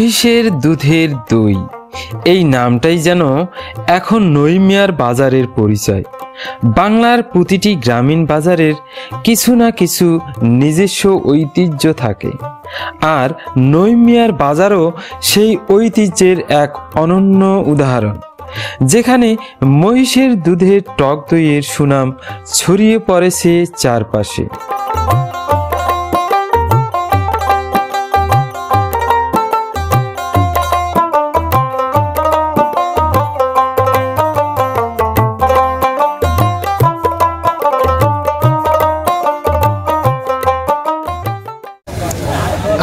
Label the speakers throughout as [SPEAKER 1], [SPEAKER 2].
[SPEAKER 1] মহিষের দুধের দই এই নামটাই যেন এখন নইমিয়ার বাজারের পরিচয়। বাংলার প্রতিটি গ্রামীণ বাজারের কিছু না কিছু নিজস্ব ঐতিহ্য থাকে, আর নইমিয়ার বাজারও সেই ঐতিহ্যের এক অনন্য উদাহরণ, যেখানে মহিষের দুধের টক দইয়ের সুনাম ছড়িয়ে পড়েছে চারপাশে।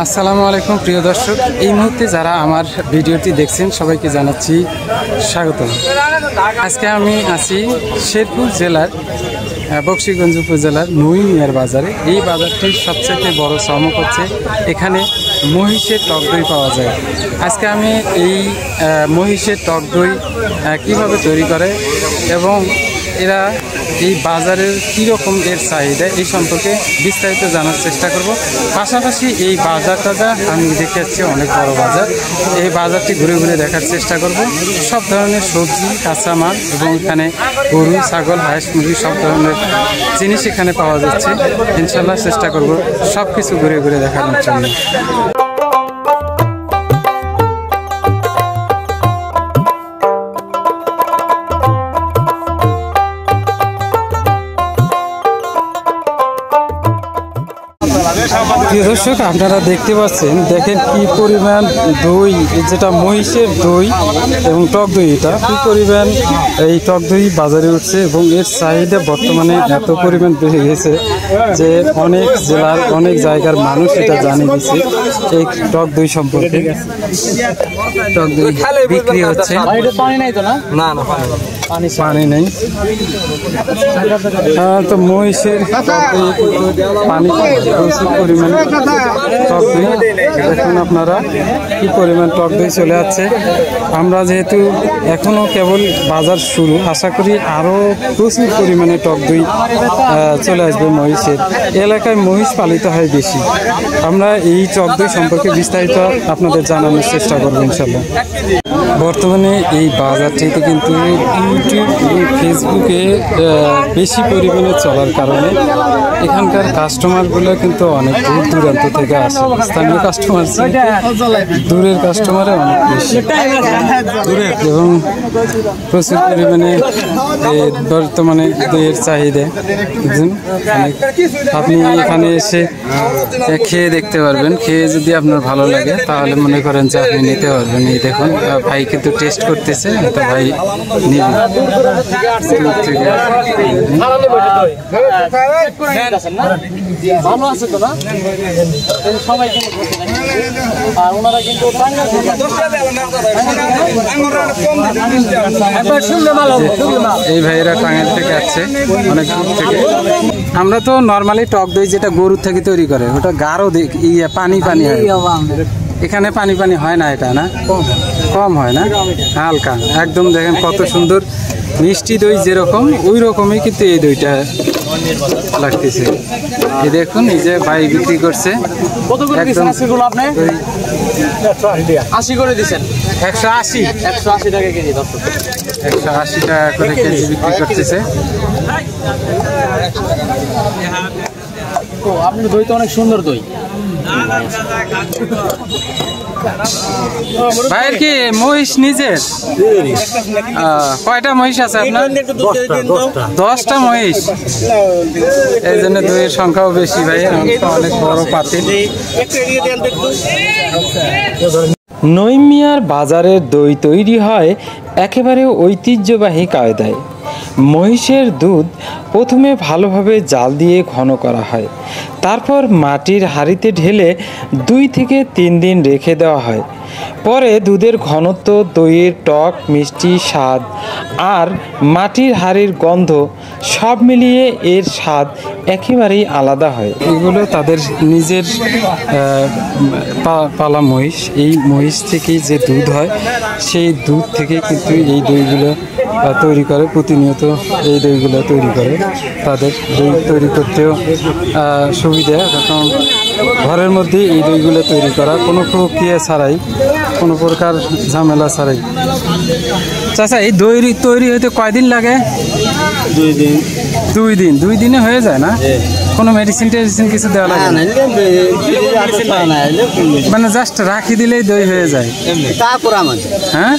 [SPEAKER 2] আসসালামু আলাইকুম প্রিয় দর্শক, এই মুহূর্তে যারা আমার ভিডিওটি দেখছেন সবাইকে জানাচ্ছি স্বাগতম। আজকে আমি আছি শেরপুর জেলার বকশীগঞ্জ উপজেলার নইমিয়ার বাজারে। এই বাজারটির সবচেয়ে বড় চমক হচ্ছে এখানে মহিষের টক দই পাওয়া যায়। আজকে আমি এই মহিষের টক দই কীভাবে তৈরি করে এবং এরা এই বাজারের কীরকম এর চাহিদা এই সম্পর্কে বিস্তারিত জানার চেষ্টা করব। পাশাপাশি এই বাজারটা আমি দেখে যাচ্ছি অনেক বড় বাজার। এই বাজারটি ঘুরে ঘুরে দেখার চেষ্টা করব। সব ধরনের সবজি, কাঁচামাল এবং এখানে গরু, ছাগল, হাঁস, মুরগি সব ধরনের জিনিস এখানে পাওয়া যাচ্ছে। ইনশাল্লাহ চেষ্টা করব সব কিছু ঘুরে ঘুরে দেখানোর জন্য। প্রিয় দর্শক, আপনারা দেখতে পাচ্ছেন, দেখেন কি পরিমাণ দই, যেটা মহিষের দই এবং টক দই, এটা কি পরিমাণ এই টক দই বাজারে উঠছে এবং এর চাহিদা বর্তমানে এত পরিমাণ বেড়ে গেছে যে অনেক জেলার অনেক জায়গার মানুষ এটা জানিয়ে দিচ্ছে এই টক দই সম্পর্কে। টক দই বিক্রি হচ্ছে, পানি নেই তো মহিষের পানি প্রচুর পরিমাণে টক দই। দেখুন আপনারা কি পরিমাণ টক দই চলে যাচ্ছে। আমরা যেহেতু এখনো কেবল বাজার শুরু, আশা করি আরও প্রচুর পরিমাণে টক দই চলে আসবে মহিষের। এলাকায় মহিষ পালিত হয় বেশি। আমরা এই টক দই সম্পর্কে বিস্তারিত আপনাদের জানানোর চেষ্টা করবো ইনশাল্লাহ। বর্তমানে এই বাজারটিতে কিন্তু ইউটিউব এবং ফেসবুকে বেশি পরিমাণে চলার কারণে এখানকার কাস্টমারগুলো কিন্তু অনেক দূর দূরান্ত থেকে আসে। স্থানীয় কাস্টমার, দূরের কাস্টমারে অনেক বেশি এবং প্রচুর পরিমাণে বর্তমানে দইয়ের চাহিদা। আপনি এখানে এসে খেয়ে দেখতে পারবেন। খেয়ে যদি আপনার ভালো লাগে তাহলে মনে করেন যে আপনি নিতে পারবেন। এই দেখুন ভাই কিন্তু টেস্ট করতেছে, তো ভাই নিবেন। এই ভাইয়েরা টাঙ্গাইল থেকে আসছে অনেক দূর থেকে। আমরা তো নর্মালি টক দই যেটা গরুর থেকে তৈরি করে ওটা গাঢ় পানি পানি হয়, এখানে পানি পানি হয় না, এটা না কম হয় না, হালকা একদম। দেখেন কত সুন্দর মিষ্টি দই, যেরকম ওই রকমই কিন্তু এই দইটা লাগতেছে। এই দেখুন এই যে ভাই বিক্রি করছে।
[SPEAKER 3] 80 করে দিচ্ছেন,
[SPEAKER 2] 180
[SPEAKER 3] টাকা কেজি।
[SPEAKER 2] 180 টাকা করে কেজি বিক্রি করতেছে।
[SPEAKER 3] আপনার দই তো অনেক সুন্দর দই।
[SPEAKER 2] ভাইয়ের কি মহিষ নিজের? কয়টা মহিষ আছে আপনার? 10টা মহিষ। এই জন্য দইয়ের সংখ্যাও বেশি। ভাই অনেক বড় পাতিল।
[SPEAKER 1] নইমিয়ার বাজারের দই তৈরি হয় একেবারে ঐতিহ্যবাহী কায়দায়। মহিষের দুধ প্রথমে ভালোভাবে জাল দিয়ে ঘন করা হয়, তারপর মাটির হাঁড়িতে ঢেলে 2 থেকে 3 দিন রেখে দেওয়া হয়। পরে দুধের ঘনত্ব, দইয়ের টক মিষ্টি স্বাদ আর মাটির হাঁড়ির গন্ধ সব মিলিয়ে এর স্বাদ একেবারেই আলাদা হয়।
[SPEAKER 2] এগুলো তাদের নিজের পালা মহিষ। এই মহিষ থেকেই যে দুধ হয় সেই দুধ থেকে কিন্তু এই দইগুলো তৈরি করে। প্রতিনিয়ত এই দইগুলো তৈরি করে। তাদের দই তৈরি করতেও সুবিধা, কারণ ঘরের মধ্যে এই দইগুলো তৈরি করা, কোনো প্রক্রিয়া ছাড়াই, কোনো প্রকার ঝামেলা ছাড়াই। চাচা এই দই তৈরি হইতে কয়দিন লাগে?
[SPEAKER 3] 2 দিন।
[SPEAKER 2] 2 দিন? 2 দিনে হয়ে যায় না? কোনো মেডিসিন টেডিসিন কিছু দেওয়া লাগে না? মানে জাস্ট রাখি দিলেই দই হয়ে যায়? হ্যাঁ,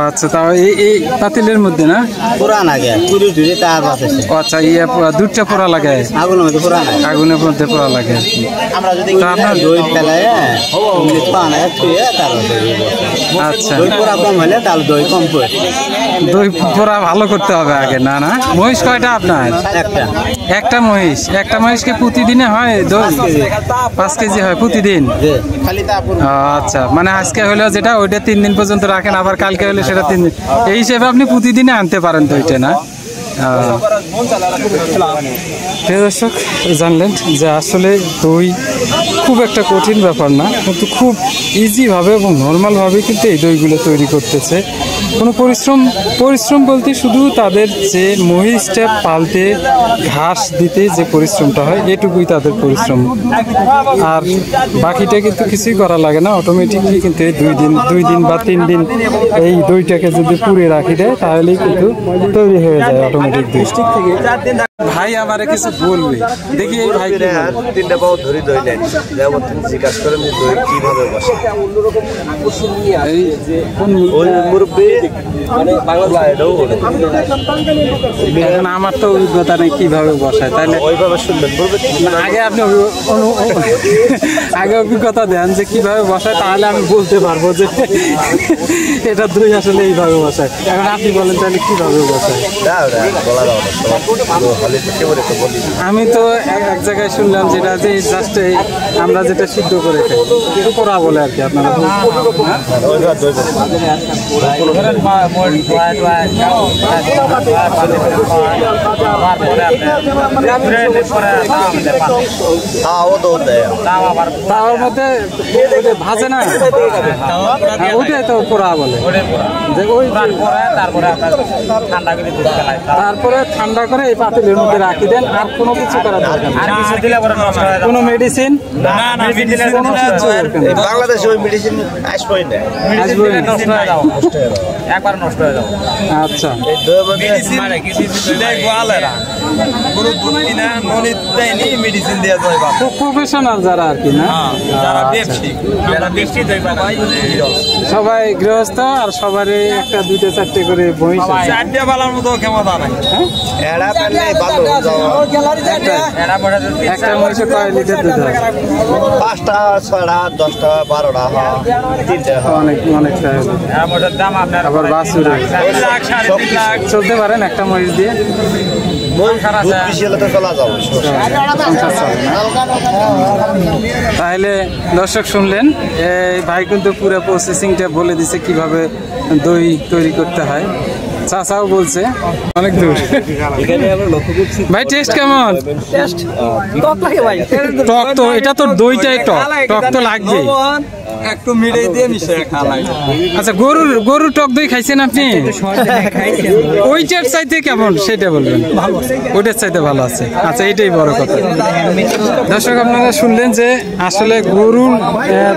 [SPEAKER 2] আচ্ছা। তাও এই পাতিলের মধ্যে না? আচ্ছা, দুধটা পোড়া লাগে, আগুনের মধ্যে পোড়া লাগে। আপনার দই আচ্ছা, দই পোড়া ভালো করতে হবে আগে। না না, মহিষ কয়টা আপনার? একটা মহিষ। একটা মহিষকে প্রতিদিনে হয় দই? 5 কেজি হয় প্রতিদিন? আচ্ছা, মানে আজকে হলো যেটা ওইটা 3 দিন পর্যন্ত রাখেন, আবার কালকে হলে সেটা 3 দিন, এই হিসেবে আপনি প্রতিদিনে আনতে পারেন দইটা না? প্রিয় দর্শক, জানলেন যে আসলে দই খুব একটা কঠিন ব্যাপার না, কিন্তু খুব ইজিভাবে এবং নর্মালভাবে কিন্তু এই দইগুলো তৈরি করতেছে। কোনো পরিশ্রম বলতে শুধু তাদের যে মহিষটা পালতে ঘাস দিতে যে পরিশ্রমটা হয় এটুকুই তাদের পরিশ্রম, আর বাকিটা কিন্তু কিছুই করা লাগে না। অটোমেটিকলি কিন্তু এই 2 দিন বা 3 দিন এই দইটাকে যদি পুড়ে রাখি দেয় তাহলেই কিন্তু তৈরি হয়ে যায় অটোমেটিক দই। ভাই আমারে কিছু বলবে, দেখি এই ভাই
[SPEAKER 4] 3টা পাও ধরে দই নেন, যেমন তুমি জিজ্ঞাসা করেন যে দই কিভাবে বসে।
[SPEAKER 2] এই যে কোন
[SPEAKER 4] মুরব্বী মানে বাংলা এটাও
[SPEAKER 2] এখন আমার তো অভিজ্ঞতা নেই কিভাবে বসায়, তাহলে
[SPEAKER 4] ওইভাবে শুনবেন বলবে।
[SPEAKER 2] আগে আপনি আগে অভিজ্ঞতা দেন যে কিভাবে বসায়, তাহলে আমি বলতে পারবো যে এটা দই আসলে এইভাবে বসায়। এখন আপনি বলেন তাহলে কিভাবে বসায়। আমি তো এক জায়গায় শুনলাম যেটা যে জাস্ট আমরা যেটা সিদ্ধ করে খাই পোড়া বলে আর কি, আপনারা তাওয়ার মধ্যে ভাজে না, ওইটাই তো পোড়া বলে। তারপরে ঠান্ডা করে এই পাতিলের মধ্যে রাখি দেন, আর কোনো কিছু করার দরকার নেই, কোনো মেডিসিন।
[SPEAKER 4] বাংলাদেশে ওই মেডিসিন আসবেই না,
[SPEAKER 3] একবার নষ্ট হয়ে যাবে।
[SPEAKER 2] আচ্ছা, প্রফেশনাল যারা আর কি না, সবাই গৃহস্থ, আর সবারই 1, 2, 4টে করে মহিষ।
[SPEAKER 3] 4টে বালার মতো ক্ষমতা নাই।
[SPEAKER 2] একটা মহিষে কয় লিটার দুধ হয়?
[SPEAKER 4] 5টা 6টা 10টা 12টা 3টা
[SPEAKER 2] অনেকটা। আবার বাছুর চলতে পারেন একটা মহিষ দিয়ে? তাহলে দর্শক শুনলেন, এই ভাই কিন্তু পুরো প্রসেসিংটা বলে দিছে কিভাবে দই তৈরি করতে হয়। চাচাও বলছে অনেক দূর। ভাই টেস্ট কেমন? টক তো, এটা তো দইটাই টক তো লাগবে।
[SPEAKER 3] একটু মিড়াই দিয়ে মিশিয়ে খাওয়া লাগে।
[SPEAKER 2] আচ্ছা, গরুর টক দই খাইছেন আপনি? ওইটার চাইতে কেমন সেটা বলবেন। ওইটার চাইতে ভালো আছে। আচ্ছা, এটাই বড় কথা। দর্শক, আপনারা শুনলেন যে আসলে গরুর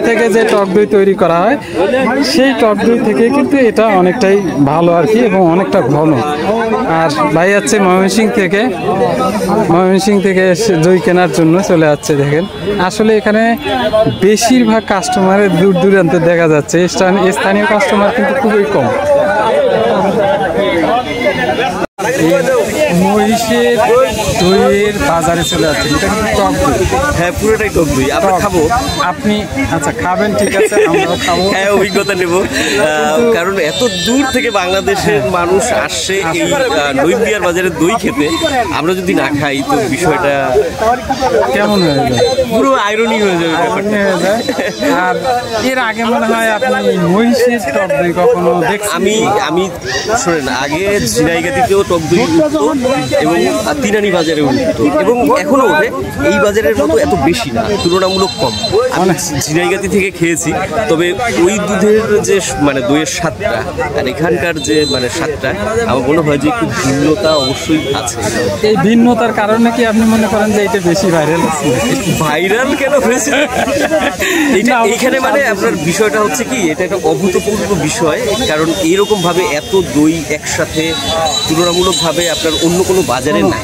[SPEAKER 2] থেকে যে টক দই তৈরি করা হয় সেই টক দই থেকে কিন্তু এটা অনেকটাই ভালো আর কি, এবং অনেকটা ঘন। আর ভাই যাচ্ছে ময়মনসিংহ থেকে দই কেনার জন্য চলে যাচ্ছে। দেখেন আসলে এখানে বেশিরভাগ কাস্টমারের দূর দূরান্তে দেখা যাচ্ছে, স্থানীয় কাস্টমার কিন্তু খুবই কম। মহিষের দইয়ের বাজারে চলে যাচ্ছে, এটা কিন্তু টক দই।
[SPEAKER 4] হ্যাঁ, পুরোটাই টক দই। আমরা খাবো।
[SPEAKER 2] আপনি আচ্ছা খাবেন, ঠিক আছে, আমরাও খাবো।
[SPEAKER 4] হ্যাঁ, অভিজ্ঞতা নেব, কারণ এত দূর থেকে বাংলাদেশের মানুষ আসছে এই নইমিয়ার বাজারে দই খেতে। আমরা যদি না খাই তো বিষয়টা
[SPEAKER 2] কেমন হয়ে যায়,
[SPEAKER 4] পুরো আইরনি হয়ে যাবে।
[SPEAKER 2] আর এর আগে মনে হয় আপনি মহিষের টক দই কখনো দেখছেন?
[SPEAKER 4] আমি শোনেন, আগে ঝিনাইগাতিতেও টক দই উঠতো, এবং তিনানি বাজারে উঠতো এবং এখনো ওঠে। এই বাজারের মতো এত বেশি না, তুলনামূলক কম। আমি ঝিনাইগাতি থেকে খেয়েছি, তবে ওই দুধের যে মানে দইয়ের স্বাদটা আর এখানকার যে মানে স্বাদটা আমার মনে হয় যে একটু ভিন্নতা অবশ্যই আছে।
[SPEAKER 2] এই ভিন্নতার কারণে কি আপনি মনে করেন যে এটা বেশি ভাইরাল হচ্ছে?
[SPEAKER 4] ভাইরাল কেন হয়েছে এইখানে মানে আপনার বিষয়টা হচ্ছে কি, এটা একটা অভূতপূর্ব বিষয়। কারণ এইরকম ভাবে এত দই একসাথে তুলনামূলকভাবে আপনার অন্য কোনো বাজারে নাই,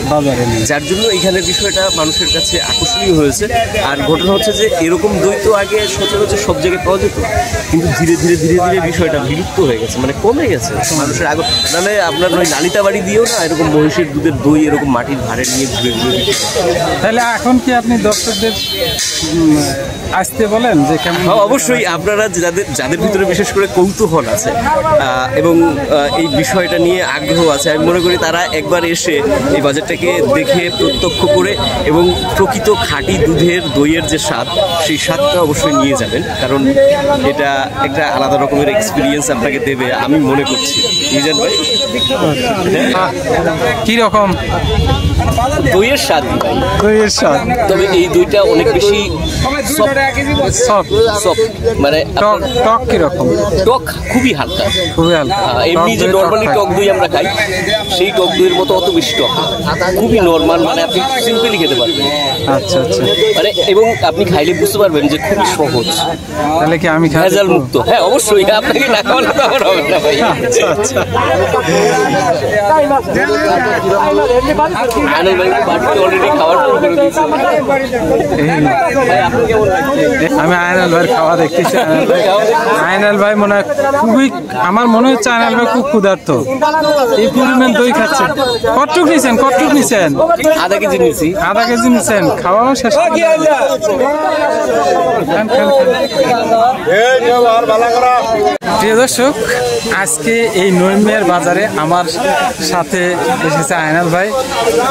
[SPEAKER 4] যার জন্য এখানের বিষয়টা মানুষের কাছে আকর্ষণীয় হয়েছে। আর ঘটনা হচ্ছে যে এরকম দই তো আগে সচরাচর সব জায়গায় পাওয়া যেত, কিন্তু ধীরে ধীরে ধীরে ধীরে বিষয়টা বিলুপ্ত হয়ে গেছে, মানে কমে গেছে মানুষের আগে। মানে আপনার ওই নালিতা বাড়ি দিয়েও না এরকম মহিষের দুধের দই এরকম মাটির ভাড়ে নিয়ে ঘুরে ঘুরে।
[SPEAKER 2] তাহলে এখন কি আপনি দর্শকদের আসতে বলেন যে কেমন?
[SPEAKER 4] হ্যাঁ, অবশ্যই। আপনারা যাদের ভিতরে বিশেষ করে কৌতূহল আছে এবং এই বিষয়টা নিয়ে আগ্রহ আছে, আমি মনে করি তারা একবার এসে এই বাজারটাকে দেখে প্রত্যক্ষ করে এবং প্রকৃত খাঁটি দুধের দইয়ের যে স্বাদ, সেই স্বাদটা অবশ্যই নিয়ে যাবেন। কারণ এটা একটা আলাদা রকমের এক্সপিরিয়েন্স আপনাকে দেবে আমি মনে করছি। মিজান ভাই,
[SPEAKER 2] কিরকম
[SPEAKER 4] দইয়ের স্বাদ?
[SPEAKER 2] দইয়ের স্বাদ,
[SPEAKER 4] তবে এই দইটা অনেক বেশি মানে
[SPEAKER 2] টক কিরকম?
[SPEAKER 4] টক খুবই হালকা,
[SPEAKER 2] খুবই হালকা।
[SPEAKER 4] এমনি যে নর্মালি টক দই আমরা খাই সেই টক দইয়ের মতো অত বেশি টক, খুবই নর্মাল, মানে আপনি সিম্পলি খেতে পারবেন।
[SPEAKER 2] আচ্ছা আচ্ছা,
[SPEAKER 4] মানে এবং আপনি খাইলে বুঝতে পারবেন যে খুবই সহজ।
[SPEAKER 2] তাহলে কি আমি
[SPEAKER 4] ভেজাল মুক্ত? হ্যাঁ অবশ্যই, আপনাকে না খাওয়ালে তো আমার হবে না ভাই।
[SPEAKER 2] আচ্ছা আচ্ছা,
[SPEAKER 4] আনন্দ ভাই বাড়িতে অলরেডি খাওয়ার শুরু করে দিয়েছে।
[SPEAKER 2] আমি আয়নাল ভাইয়ের খাওয়া দেখতেছি। আয়নাল ভাই মনে হয় খুবই, আমার মনে হচ্ছে আয়নাল ভাই খুব ক্ষুধার্ত, এই পরিমাণ দই খাচ্ছেন। কতটুক নিছেন? কতটুক নিছেন?
[SPEAKER 4] আধা কেজি নিয়েছি।
[SPEAKER 2] আধা কেজি নিছেন? খাওয়াও শেষ? প্রিয় দর্শক, আজকে এই নৈমিয়ার বাজারে আমার সাথে এসেছে আয়নাল ভাই।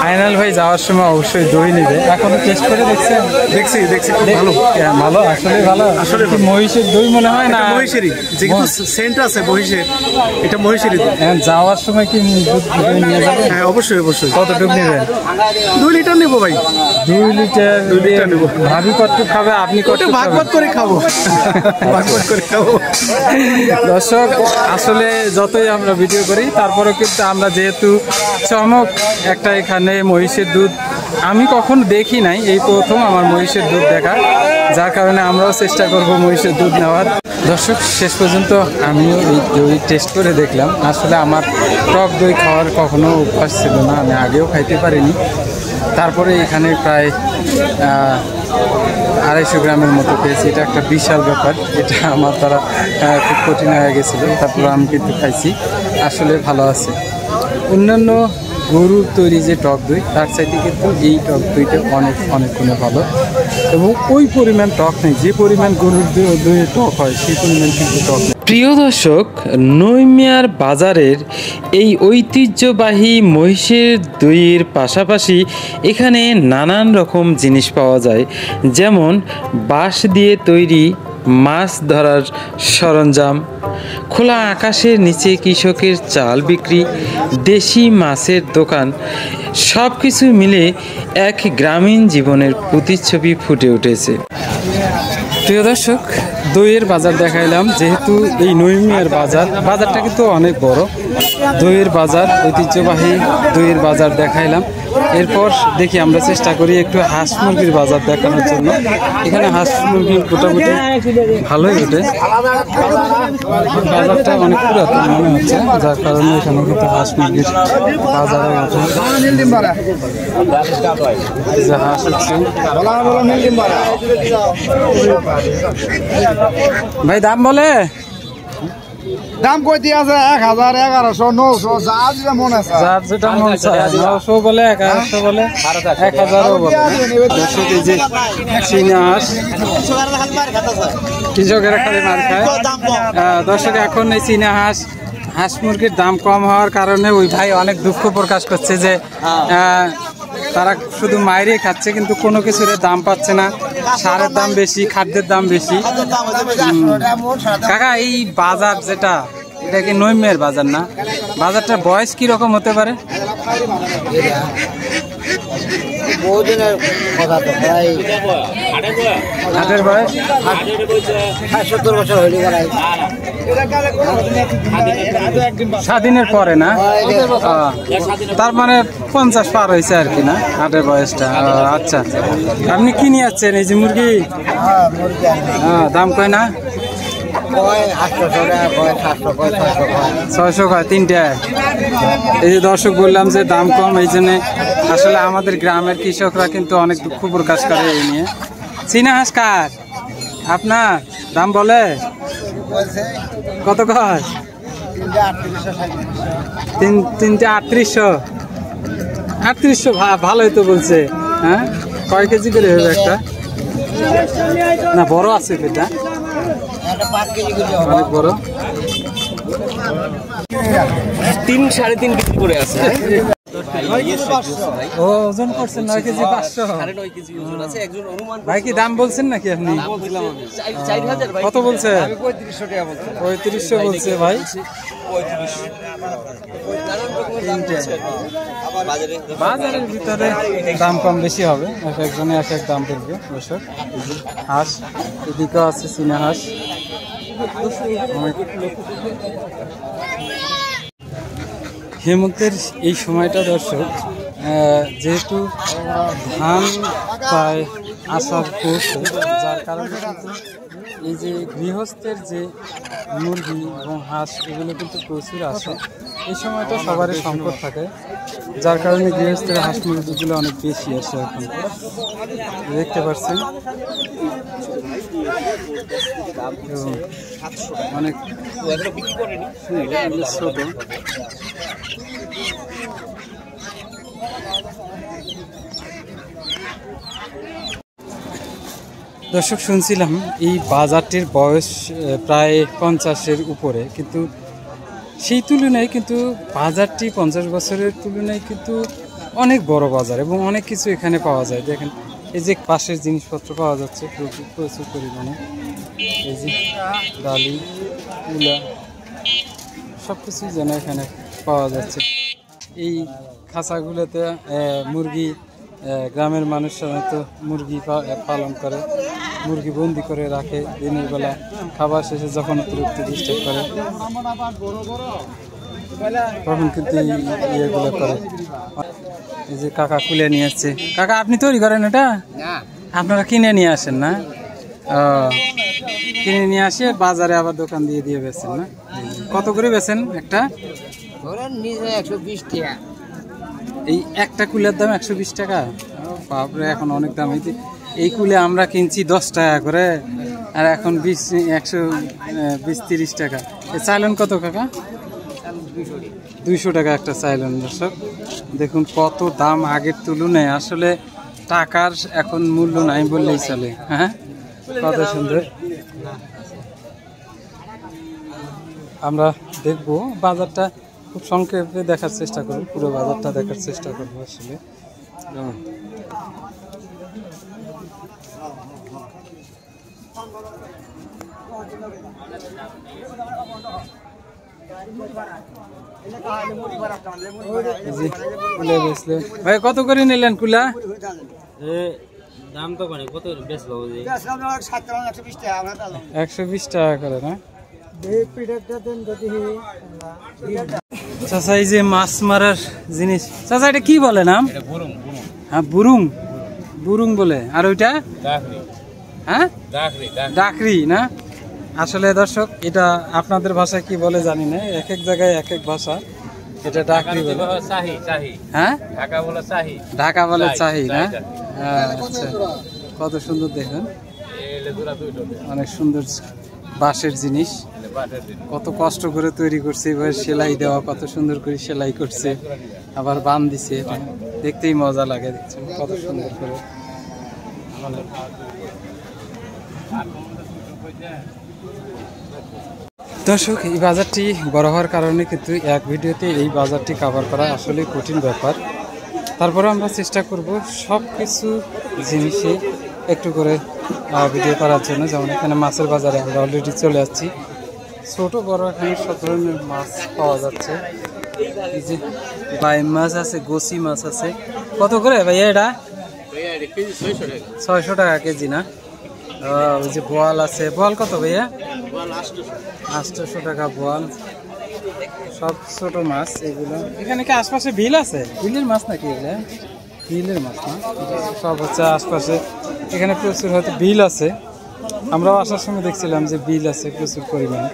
[SPEAKER 2] আয়নাল ভাই যাওয়ার সময় অবশ্যই দই নেবে। এখনো টেস্ট করে দেখছেন?
[SPEAKER 3] দেখছি ভালো
[SPEAKER 2] ভালো, আসলে ভালো। আসলে মহিষের দই মনে হয় না?
[SPEAKER 3] মহিষেরই, যেহেতু সেন্ট আছে মহিষের, এটা মহিষেরই দই।
[SPEAKER 2] যাওয়ার সময় কি দই নিয়ে যাবেন?
[SPEAKER 3] হ্যাঁ অবশ্যই অবশ্যই।
[SPEAKER 2] কতটুকু নেবেন?
[SPEAKER 3] 2 লিটার নেবো ভাই।
[SPEAKER 2] 2 লিটার নেবো। ভাবি কতটুকু খাবে, আপনি কতটুকু খাবেন?
[SPEAKER 3] ভাগ করে খাবো, ভাগ করে খাবো।
[SPEAKER 2] দর্শক, আসলে যতই আমরা ভিডিও করি তারপরে কিন্তু আমরা যেহেতু চমক একটা এখানে মহিষের দুধ আমি কখনো দেখি নাই, এই প্রথম আমার মহিষের দুধ দেখা, যার কারণে আমরাও চেষ্টা করব মহিষের দুধ নেওয়ার। দর্শক, শেষ পর্যন্ত আমিও এই দই টেস্ট করে দেখলাম। আসলে আমার টক দই খাওয়ার কখনো অভ্যাস ছিল না, আমি আগেও খাইতে পারিনি। তারপরে এখানে প্রায় 250 গ্রামের মতো পেয়েছি। এটা একটা বিশাল ব্যাপার, এটা আমার দ্বারা খুব কঠিন হয়ে গেছিলো। তারপর আমি কিন্তু খাইছি, আসলে ভালো আছে। অন্যান্য গরুর তৈরি যে টক দই তার চাইতে কিন্তু এই টক দইটা অনেক গুণে ভালো, এবং ওই পরিমাণ টক নেই যে পরিমাণ গরুর দইয়ে টক হয়, সেই পরিমাণ কিন্তু টক নেই।
[SPEAKER 1] প্রিয় দর্শক, নৈমিয়ার বাজারের এই ঐতিহ্যবাহী মহিষের দইয়ের পাশাপাশি এখানে নানান রকম জিনিস পাওয়া যায়, যেমন বাঁশ দিয়ে তৈরি মাছ ধরার সরঞ্জাম, খোলা আকাশের নিচে কৃষকের চাল বিক্রি, দেশি মাছের দোকান, সব কিছু মিলে এক গ্রামীণ জীবনের প্রতিচ্ছবি ফুটে উঠেছে।
[SPEAKER 2] প্রিয় দর্শক, দইয়ের বাজার দেখাইলাম। যেহেতু এই নৈমিয়ার বাজারটা কিন্তু অনেক বড়, দইয়ের বাজার, ঐতিহ্যবাহী দইয়ের বাজার দেখাইলাম। এরপর দেখি আমরা চেষ্টা করি একটু হাঁস মুরগির বাজার দেখানোর জন্য। এখানে হাঁস মুরগি মোটামুটি ভালোই ওঠে, বাজারটা অনেক পুরাতন মনে হচ্ছে, যার কারণে এখানে কিন্তু হাঁস মুরগির বাজারে ওঠে। হাঁস হচ্ছে ভাই, দাম বলে?
[SPEAKER 3] দাম কই দিয়ে আছে 1000, 1100, 900, যা যেটা মনে আছে,
[SPEAKER 2] যার যেটা মন চায়। 900 বলে, 1100 বলে, 1000ও বলে। দর্শক, এই যে চীনা হাঁস, কৃষকেরা খালি মার খায়। দর্শক, এখন এই চীনা হাঁস মুরগির দাম কম হওয়ার কারণে ওই ভাই অনেক দুঃখ প্রকাশ করছে যে তারা শুধু মাইরে খাচ্ছে, কিন্তু কোনো কিছুর দাম পাচ্ছে না। সারের দাম বেশি, খাদ্যের দাম বেশি। কাকা, এই বাজার যেটা, এটা কি নৈমিয়ার বাজার না? বাজারটার বয়স কি রকম হতে পারে?
[SPEAKER 5] বহুদিনের কথা তো প্রায়
[SPEAKER 2] হাটের বয়স
[SPEAKER 5] 70 বছর হইলে প্রায়
[SPEAKER 2] স্বাধীনের পরে না? তার মানে 50 পার হয়েছে আর কি না হাটের বয়সটা? আচ্ছা, আপনি কি নিয়ে যাচ্ছেন? এই যে মুরগি, দাম কয় না? 600 কয় তিনটা। এই যে দর্শক বললাম যে দাম কম, এই জন্য আসলে আমাদের গ্রামের কৃষকরা কিন্তু অনেক দুঃখ প্রকাশ করে এই নিয়ে। চীনা হাঁস কার আপনার? দাম বলে কত? কয় তিনটে 3800। ভালোই তো বলছে। হ্যাঁ, কয় কেজি করে হবে একটা? না বড় আছে এটা, অনেক বড়।
[SPEAKER 4] 3-3.5 কেজি করে আছে।
[SPEAKER 2] ও ওজন করছেন 9 কেজি 500।
[SPEAKER 4] 9.5 কেজি ওজন আছে। একজন অনুমান
[SPEAKER 2] ভাই কি দাম বলছেন নাকি আপনি?
[SPEAKER 4] 4000 ভাই।
[SPEAKER 2] কত বলছে?
[SPEAKER 3] 3500 টাকা বলছি।
[SPEAKER 2] 3500 বলছে ভাই। বাজারের ভিতরে দাম কম বেশি হবে, এক একজনে এক এক দাম বলবে। দর্শক হাঁস এদিকেও আছে চীনা হাঁস। হেমন্তের এই সময়টা দর্শক, যেহেতু ধান প্রায় আসার করছে, যার কারণে কিন্তু এই যে গৃহস্থের যে মুরগি এবং হাঁস এগুলো কিন্তু প্রচুর আসে। এই সময়টা সবারই সংকট থাকে, যার কারণে গৃহস্থের হাঁস মুরগিগুলো অনেক বেশি আসে। এখন দেখতে পাচ্ছেন অনেক ছোট। দর্শক শুনছিলাম এই বাজারটির বয়স প্রায় 50-এর উপরে, কিন্তু সেই তুলনায় কিন্তু বাজারটি 50 বছরের তুলনায় কিন্তু অনেক বড় বাজার এবং অনেক কিছু এখানে পাওয়া যায়। দেখেন এই যে পাশের জিনিসপত্র পাওয়া যাচ্ছে প্রচুর পরিমাণে। এই যে ডালি, তুলা, সব কিছুই যেন এখানে পাওয়া যাচ্ছে। এই খাঁচাগুলোতে মুরগি, গ্রামের মানুষ সাধারণত মুরগি পালন করে, মুরগি বন্দি করে রাখে। দিনের বেলা খাবার শেষে যখন অতিরিক্ত ডিস্টার্ব করে তখন কিন্তু ইয়েগুলো করে। এই যে কাকা খুলে নিয়ে আসছে। কাকা আপনি তৈরি করেন এটা? আপনারা কিনে নিয়ে আসেন না? কিনে নিয়ে আসে বাজারে আবার দোকান দিয়ে বেচেন না? কত করে বেচেন একটা?
[SPEAKER 5] 120 টাকা।
[SPEAKER 2] এই একটা কুলের দাম 120 টাকা? বাপরে, এখন অনেক দাম। এই কুলে আমরা কিনছি 10 টাকা করে, আর এখন 120-30 টাকা। এই চাইলেন কত কাকা? 200 টাকা একটা চাইলেন। দর্শক দেখুন কত দাম আগের তুলনায়। আসলে টাকার এখন মূল্য নাই বললেই চলে। হ্যাঁ, কত সুন্দর। আমরা দেখবো বাজারটা, খুব সংক্ষেপে দেখার চেষ্টা করব, পুরো বাজারটা দেখার চেষ্টা করবো আসলে। ভাই কত করে নিলেন কুলা?
[SPEAKER 6] দাম তো মানে কত বেচলো?
[SPEAKER 2] 120 টাকা করে না? চাচা এই যে মাছ মারার জিনিস, চাচা এটা কি বলে নাম? হ্যাঁ বুরুং, বুরুং বলে। আর ওইটা? হ্যাঁ ডাকরি না? আসলে দর্শক এটা আপনাদের ভাষায় কি বলে জানি না, এক এক জায়গায় এক এক ভাষা। এটা ডাকরি বলে। হ্যাঁ ঢাকা বলে চাহি না? আচ্ছা, কত সুন্দর দেখেন, অনেক সুন্দর বাঁশের জিনিস। কত কষ্ট করে তৈরি করছে, এবার সেলাই দেওয়া, কত সুন্দর করে সেলাই করছে, আবার বান দিছে। এটা দেখতেই মজা লাগে, দেখছেন কত সুন্দর করে। দর্শক এই বাজারটি বড় হওয়ার কারণে কিন্তু এক ভিডিওতে এই বাজারটি কভার করা আসলে কঠিন ব্যাপার। তারপরে আমরা চেষ্টা করব সব কিছু জিনিসে একটু করে ভিডিও করার জন্য। যেমন এখানে মাছের বাজারে আমরা অলরেডি চলে যাচ্ছি। ছোট বড় এখানে সব ধরনের মাছ পাওয়া যাচ্ছে। এই যে বাইম মাছ আছে, গোসি মাছ আছে। কত করে ভাইয়া এটা? 600 টাকা কেজি না? ওই যে বোয়াল আছে, বোয়াল কত ভাইয়া? 800 টাকা বোয়াল। সব ছোট মাছ এগুলো। এখানে কি আশপাশে বিল আছে? বিলের মাছ নাকি এগুলো? বিলের মাছ না, সব হচ্ছে আশপাশে। এখানে প্রচুর হয়তো বিল আছে, আমরাও আসার সময় দেখছিলাম যে বিল আছে প্রচুর পরিমাণে,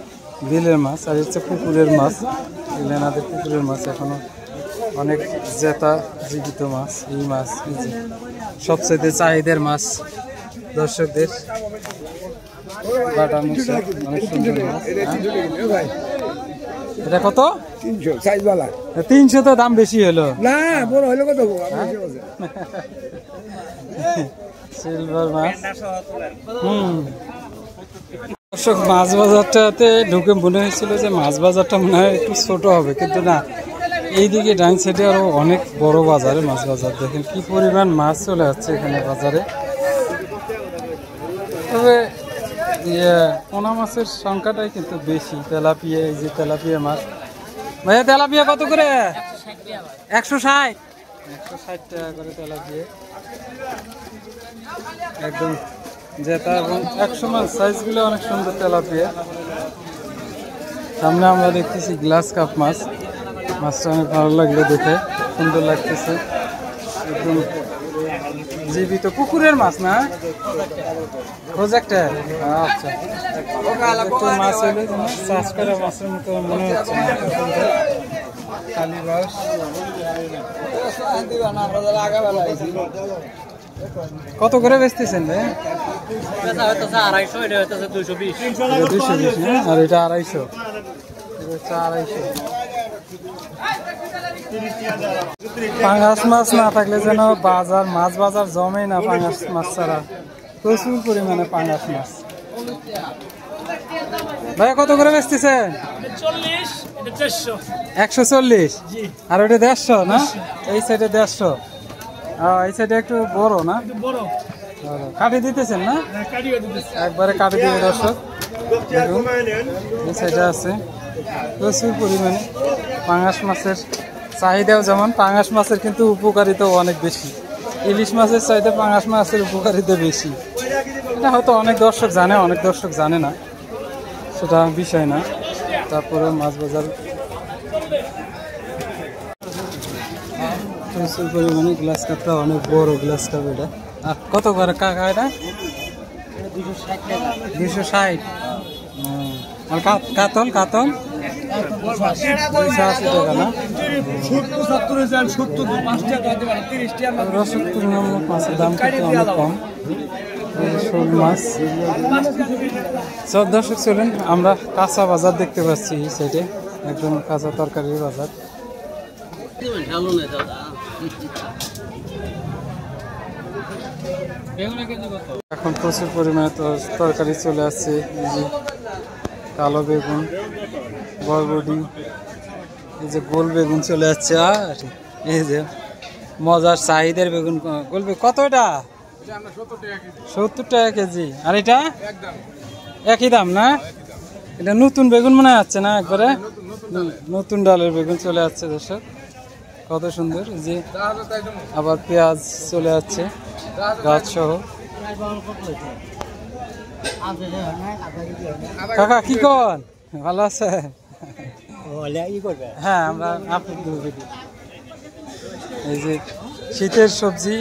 [SPEAKER 2] বিলের মাছ। আর হচ্ছে পুকুরের মাছ, এগুলো আমাদের পুকুরের মাছ এখনো অনেক জেতা জীবিত মাছ। এই মাছ সবচেয়ে চাহিদার মাছ দর্শকদের। বাটা মুসা অনেক সুন্দর মাছ। এটা কত?
[SPEAKER 3] 300 সাইজওয়ালা।
[SPEAKER 2] 300 তো দাম বেশি হলো
[SPEAKER 3] না, বড় হইলো কত?
[SPEAKER 2] সিলভার মাছ। দর্শক, মাছ বাজারটাতে ঢুকে মনে হয়েছিল যে মাছ বাজারটা মনে হয় একটু ছোট হবে, কিন্তু না, এইদিকে ডাইন সাইডে আরো অনেক বড় বাজারে মাছ বাজার। দেখেন কি পরিমাণ মাছ চলে যাচ্ছে এখানে বাজারে। তবে পোনা মাছের সংখ্যাটাই কিন্তু বেশি। তেলাপিয়া, এই যে তেলাপিয়া মাছ। ভাইয়া তেলাপিয়া কত করে? 160 টাকা করে তেলাপিয়া, একদম জেতা এবং 100 মাছ সাইজগুলো অনেক সুন্দর তেলাপিয়া। সামনে আমরা দেখতেছি গ্লাস কাপ মাছ। মাছটা অনেক ভালো লাগলো দেখে, সুন্দর লাগতেছে, একদম জীবিত পুকুরের মাছ না? খোঁজ একটা। আচ্ছা, মাছ হইলে চাষ করা মাছের মতো মনে হচ্ছে না। কালীবাস কত করে বেচতেছেন ভাই?
[SPEAKER 5] 220
[SPEAKER 2] আর এটা 250। পাঙ্গাস মাছ না থাকলে যেন বাজার, মাছ বাজার জমে না। পাঙ্গাস মাছ ছাড়া প্রচুর পরিমাণে পাঙ্গাস মাছ। ভাই কত করে বেচতেছেন? 140। আর ওটা 150 না? এই সাইডে 150। এই সাইডে একটু বড় না? কাটি দিতেছেন না? একবারে কাটি দিয়ে দর্শক। এই সাইডে আছে প্রচুর পরিমাণে পাঙ্গাস মাছের চাহিদাও যেমন, পাঙ্গাস মাছের কিন্তু উপকারিতাও অনেক বেশি। ইলিশ মাছের চাইতে পাঙ্গাস মাছের উপকারিতা বেশি। এটা হয়তো অনেক দর্শক জানে, অনেক দর্শক জানে না, সেটা বিষয় না। তারপরে মাছ বাজার প্রচুর পরিমাণে। গ্লাস কাপটা অনেক বড় গ্লাস কাপ এটা। আর কত করে কাকা এটা? 260। আর কাতল? 280 টাকা না? 70 মাছের দাম কিন্তু অনেক কম। শোল মাছ। সব দর্শক চলেন, আমরা কাঁচা বাজার দেখতে পাচ্ছি এই সাইডে, একদম কাঁচা তরকারির বাজার। এখন প্রচুর পরিমাণে তরকারি চলে আসছে। এই যে কালো বেগুন, বরবটি, এই যে গোল বেগুন চলে আসছে। আর এই যে মজার চাহিদার বেগুন। গোল বেগুন কত? এটা 70 টাকা কেজি। আর এটা একই দাম না? এটা নতুন বেগুন মনে হচ্ছে না? একবারে নতুন ডালের বেগুন চলে যাচ্ছে দর্শক, কত সুন্দর। যে আবার পেঁয়াজ চলে যাচ্ছে গাছ সহ। কাকা কি কর? ভালো আছে? হ্যাঁ, আমরা আপনি এই যে শীতের সবজি,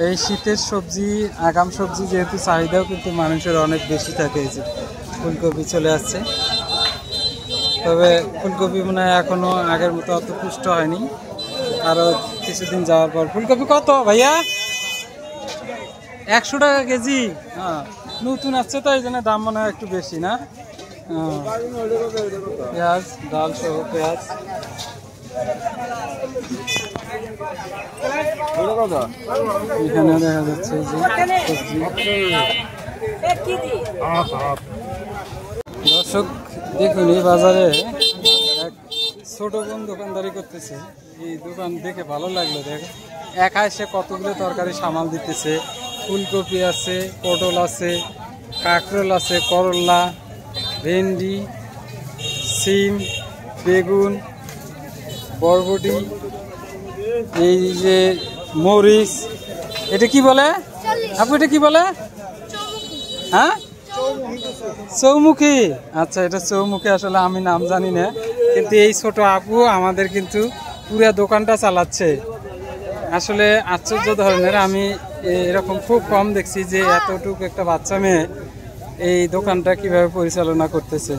[SPEAKER 2] এই শীতের সবজি, আগাম সবজি যেহেতু চাহিদাও কিন্তু মানুষের অনেক বেশি থাকে। এই যে ফুলকপি চলে আসছে। তবে ফুলকপি মনে হয় এখনো আগের মতো অত পুষ্ট হয়নি, আরো কিছুদিন যাওয়ার পর। ফুলকপি কত ভাইয়া? 100 টাকা কেজি। হ্যাঁ, নতুন আসছে তো এই জন্য দাম মনে হয় একটু বেশি না? পেঁয়াজ, ডাল সহ পেঁয়াজ। এখানে দেখা যাচ্ছে যে দর্শক দেখুন, এই বাজারে এক ছোট বোন দোকানদারি করতেছে। এই দোকান দেখে ভালো লাগলো। দেখ একাই সে কতগুলো তরকারি সামাল দিতেছে। ফুলকপি আছে, পটল আছে, কাঁকরোল আছে, করলা, ভেন্ডি, সিম, বেগুন, বরবটি, এই যে মরিচ, এটা কি বলে আপু, এটা কি বলে? হ্যাঁ, চৌমুখী। আচ্ছা, এটা চৌমুখী, আসলে আমি নাম জানি না, কিন্তু এই ছোট আপু আমাদের কিন্তু পুরো দোকানটা চালাচ্ছে। আসলে আশ্চর্য ধরনের, আমি এরকম খুব কম দেখছি যে এতটুকু একটা বাচ্চা মেয়ে এই দোকানটা কিভাবে পরিচালনা করতেছে।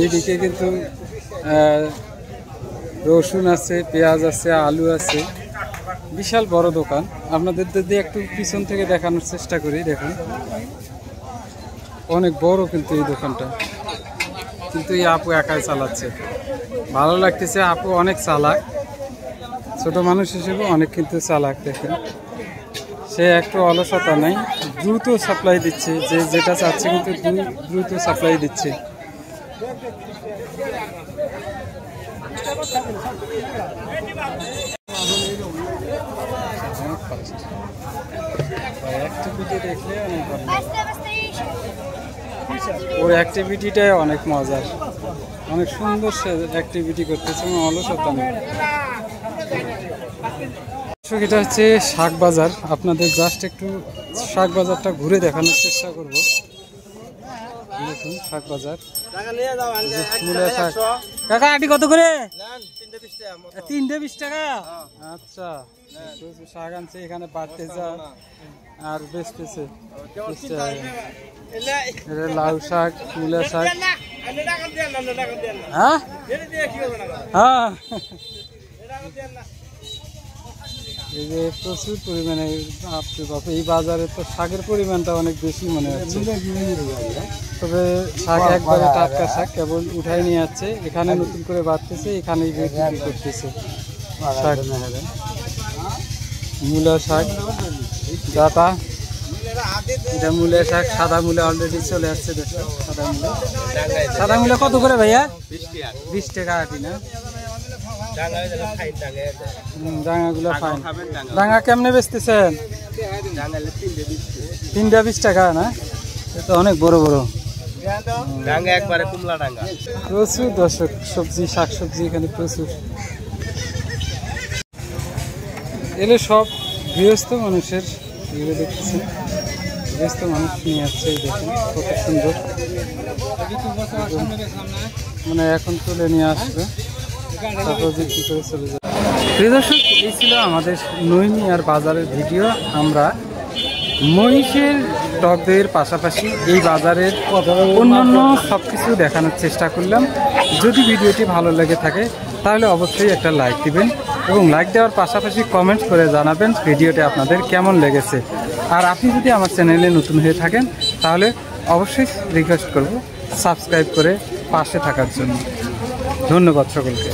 [SPEAKER 2] এদিকে কিন্তু রসুন আছে, পেঁয়াজ আছে, আলু আছে, বিশাল বড় দোকান। আপনাদের যদি একটু পিছন থেকে দেখানোর চেষ্টা করি, দেখুন অনেক বড় কিন্তু এই দোকানটা, কিন্তু এই আপু একাই চালাচ্ছে। ভালো লাগতেছে, আপু অনেক চালাক, ছোট মানুষ হিসেবে অনেক কিন্তু চালাক। দেখেন, সে একটু অলসতা নাই, দ্রুত সাপ্লাই দিচ্ছে, যে যেটা চাচ্ছে কিন্তু দ্রুত সাপ্লাই দিচ্ছে। অ্যাক্টিভিটি দেখলে অনেক ভালো, ওর অ্যাক্টিভিটিটাই অনেক মজার, অনেক সুন্দর সে অ্যাক্টিভিটি করতেছে, অলসতা নেই। এটা হচ্ছে শাক বাজার, আপনাদের জাস্ট একটু শাক বাজারটা ঘুরে দেখানোর চেষ্টা করব। দেখুন শাক বাজার, মূলা শাক। কাকা আটি কত করে? 320 টাকা। আচ্ছা, শাক আনছে এখানে বাড়তেছে আর বেচতেছে। লাউ শাক, মূলা শাক। হ্যাঁ হ্যাঁ, এই যে প্রচুর পরিমাণে, এই বাজারে তো শাকের পরিমাণটা অনেক বেশি মনে হচ্ছে। তবে শাক একবারে টাটকা শাক, কেবল উঠাই নিয়ে যাচ্ছে, এখানে নতুন করে বাড়তেছে, এখানেই বিক্রি করতেছে শাক। মূলা শাক, ডাটা, এটা মূলা শাক, সাদা মূলা অলরেডি চলে আসছে। দেখো সাদা মূলা কত করে ভাইয়া? 20 টাকা আটি না? ডাঙাগুলো ফাইন। ডাঙা কেমনে বেচতেছেন? 3টা 20 টাকা না? এটা অনেক বড় বড় ডাঙা, একবারে কুমলা ডাঙা। প্রচুর দর্শক, সবজি, শাকসবজি এখানে প্রচুর। এলে সব গৃহস্থ মানুষের, এগুলো দেখতেছেন গৃহস্থ মানুষ নিয়ে আসছে। দেখুন কত সুন্দর, মানে এখন তুলে নিয়ে আসবে, তারপর বিক্রি করে চলে যাবে। প্রিয় দর্শক, এই ছিল আমাদের নৈমিয়ার বাজারের ভিডিও। আমরা মহিষের টক দইয়ের পাশাপাশি এই বাজারের অন্যান্য সব কিছু দেখানোর চেষ্টা করলাম। যদি ভিডিওটি ভালো লেগে থাকে তাহলে অবশ্যই একটা লাইক দিবেন, এবং লাইক দেওয়ার পাশাপাশি কমেন্ট করে জানাবেন ভিডিওটি আপনাদের কেমন লেগেছে। আর আপনি যদি আমার চ্যানেলে নতুন হয়ে থাকেন তাহলে অবশ্যই রিকোয়েস্ট করব সাবস্ক্রাইব করে পাশে থাকার জন্য। ধন্যবাদ সকলকে।